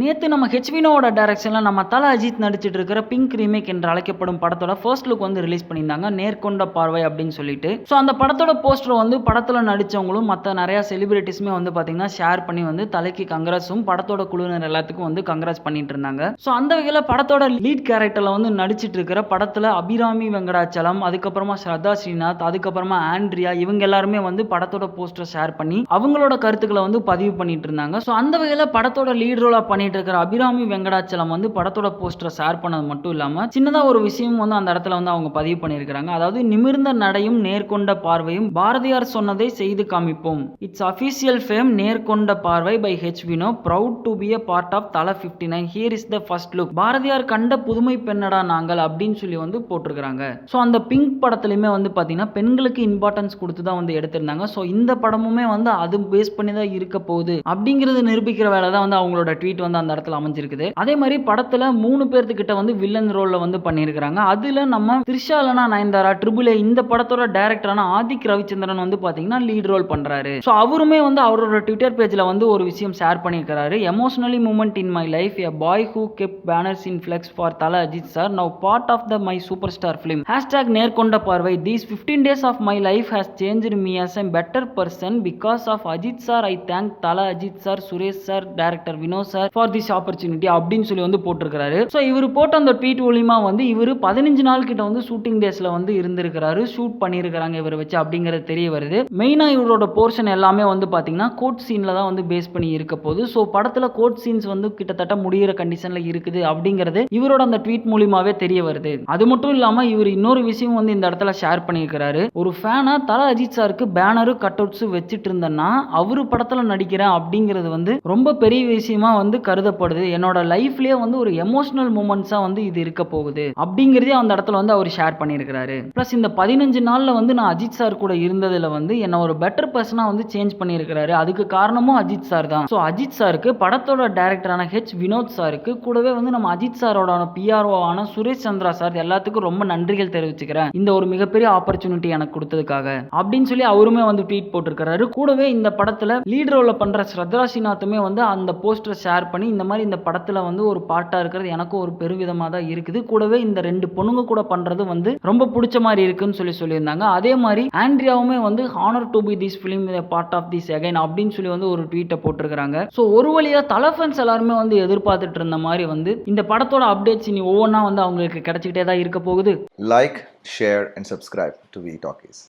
நேத்து நம்ம ஹெச்வினோட டைரக்ஷன்ல நம்ம தல அஜித் நடிச்சிட்டு இருக்கிற பிங்க் ரீமேக் என்று அழைக்கப்படும் படத்தோட ஃபர்ஸ்ட் லுக் வந்து ரிலீஸ் பண்ணியிருந்தாங்க, நேர்கொண்ட பார்வை அப்படின்னு சொல்லிட்டு. ஸோ அந்த படத்தோட போஸ்டர் வந்து படத்துல நடிச்சவங்களும் மற்ற நிறைய செலிபிரிட்டிஸுமே வந்து பாத்தீங்கன்னா ஷேர் பண்ணி வந்து தலைக்கு கங்கராஸும் படத்தோட குழுவினர் எல்லாத்துக்கும் வந்து கங்கராஸ் பண்ணிட்டு இருந்தாங்க. ஸோ அந்த வகையில் படத்தோட லீட் கேரக்டர்ல வந்து நடிச்சிட்டு இருக்கிற படத்துல அபிராமி வெங்கடாச்சலம், அதுக்கப்புறமா ஸ்ரத்தா ஸ்ரீநாத், அதுக்கப்புறமா ஆண்ட்ரியா, இவங்க எல்லாருமே வந்து படத்தோட போஸ்டர் ஷேர் பண்ணி அவங்களோட கருத்துக்களை வந்து பதிவு பண்ணிட்டு இருந்தாங்க. ஸோ அந்த வகையில் படத்தோட லீட் ரோலா பண்ணிட்டு இருக்கிற அபிராமி வெங்கடாச்சலம் வந்து படத்தோட போஸ்டரை ஷேர் பண்ணது மட்டும் இல்லாம சின்னதா ஒரு விஷயம் வந்து அந்த இடத்துல வந்து அவங்க பதிவு பண்ணியிருக்காங்க. அதாவது நிமிர்ந்த நடையும் நேர்கொண்ட பார்வையும் பாரதியார் சொன்னதை செய்து காமிப்போம். It's official fame Nerkonda Paarvai by H Vino, proud to be a part of Thala 59. Here is the first look. Bharathiyar கண்ட புதுமை பெண்ணடா நாங்கள் அப்படின்னு சொல்லி வந்து போட்டிருக்காங்க. ஸோ அந்த பிங்க் படத்துலையுமே வந்து பார்த்தீங்கன்னா பெண்களுக்கு இம்பார்ட்டன்ஸ் கொடுத்து தான் வந்து எடுத்திருந்தாங்க. ஸோ இந்த படமுமே வந்து அது பேஸ் பண்ணி தான் இருக்க போகுது அப்படிங்கிறது நிரூபிக்கிற வேலை தான் வந்து அவங்களோட ட்வீட் வந்து அந்த இடத்துல அமைஞ்சிருக்குது. அதே மாதிரி படத்துல 3 பேர்த்துக்கிட்ட வந்து வில்லன் ரோல்ல வந்து பண்ணியிருக்காங்க. அதுல நம்ம த்ரிஷாலனா நயன்தாரா, ட்ரிபிள் ஏ இந்த படத்தோட டைரக்டரான ஆதிக் ரவிச்சந்திரன் வந்து பாத்தீங்கன்னா லீட் ரோல் பண்றாரு. ஸோ அவருமே வந்து அவரோட ட்விட்டர் பேஜ்ல வந்து ஒரு விஷயம் ஷேர் பண்ணியிருக்காரு. Emotionally moment in my life, a boy who kept banners in flex for Thala Ajith sir, now part of the my superstar film. Hashtag Nerkonda Paarvai. These 15 days of my life has changed me as a better person because of Ajith sir. I thank Thala Ajith sir, Suresh sir, director Vinoth sir for this opportunity அப்படின்னு சொல்லி வந்து போட்டிருக்காரு. So இவர் போட்ட அந்த tweet மூலியமா வந்து இவர் 15 நாள் கிட்ட வந்து ஷூட்டிங் டேஸ்ல வந்து இருந்திருக்கிறாரு, ஷூட் பண்ணியிருக்காங்க இவரை வச்சு அப்படிங்கிறது தெரிய வருது. மெயினா இவரோட போர்ஷன் எல்லாமே வந்து பாத்தீங்கன்னா கோர்ட் சீன்ல தான் வந்து பேஸ் பண்ணி இருக்க போகுது. ஸோ படத்துல கோர்ட் சீன்ஸ் வந்து கிட்டத்தட்ட முடியிற கண்டிஷன்ல இருக்குது அப்படிங்கிறது இவரோட அந்த ட்வீட் மூலியமாவே தெரிய வருது. அது மட்டும் இல்லாம இவர் இன்னொரு விஷயம் வந்து இந்த இடத்துல ஷேர் பண்ணியிருக்கிறாரு. ஒரு ஃபேனா தல அஜித் சாருக்கு பேனரு கட் அவுட்ஸ் வச்சுட்டு இருந்தேன்னா அவரு படத்துல நடிக்கிறேன் அப்படிங்கிறது வந்து ரொம்ப பெரிய விஷயமா வந்து கருதப்படுது. என்னோட லைஃப்லயே வந்து ஒரு எமோஷனல் மூமெண்ட்ஸா வந்து இது இருக்க போகுது அப்படிங்கிறதே அந்த இடத்துல வந்து அவர் ஷேர் பண்ணியிருக்கிறாரு. பிளஸ் இந்த 15 நாள்ல வந்து நான் அஜித் சார் கூட இருந்ததுல வந்து என்ன ஒரு பெட்டர் பர்சனா வந்து சேஞ்ச் பண்ணியிருக்கிறாரு. அதுக்கு காரணமும் அஜித் சார் தான். ஸோ அஜித் சாருக்கு, படத்தோட டைரக்டரான ஹெச் வினோத் சாருக்கு, கூடவே வந்து நம்ம அஜித் சாரோட பிஆர்ஓ ஆன சுரேஷ் சந்திரா சார் எல்லாத்துக்கும் ரொம்ப நன்றிகள் தெரிவிச்சுக்கிறேன் இந்த ஒரு மிகப்பெரிய ஆப்பர்ச்சுனிட்டி எனக்கு கொடுத்ததுக்காக அப்படின்னு சொல்லி அவருமே வந்து ட்வீட் போட்டிருக்காரு. கூடவே இந்த படத்துல லீட் ரோல்ல பண்ற ஸ்ரத்தா ஸ்ரீநாத்துமே வந்து அந்த போஸ்டர் ஷேர் பண்ணி இந்த மாதிரி இந்த படத்துல வந்து ஒரு பார்ட்டா இருக்கிறது எனக்கும் ஒரு பெருவிதமா தான் இருக்குது. கூடவே இந்த 2 பொண்ணுங்க கூட பண்றது வந்து ரொம்ப பிடிச்ச மாதிரி இருக்குன்னு சொல்லியிருந்தாங்க. அதே மாதிரி ஆண்ட்ரியாவுமே வந்து honour to be this film part of this again அப்படின்னு சொல்லி வந்து ஒரு ட்வீட்டை போட்டிருக்காங்க. ஸோ ஒரு வழியா தல ஃபேன்ஸ் எல்லாருமே வந்து எதிர்பார்த்துட்டு இருந்த மாதிரி வந்து இந்த படத்தோட அப்டேட்ஸ் இனி ஒவ்வொன்றா வந்து அவங்களுக்கு கிடைச்சிக்கிட்டே தான் இருக்க போகுது. Like, share and subscribe to V Talkies.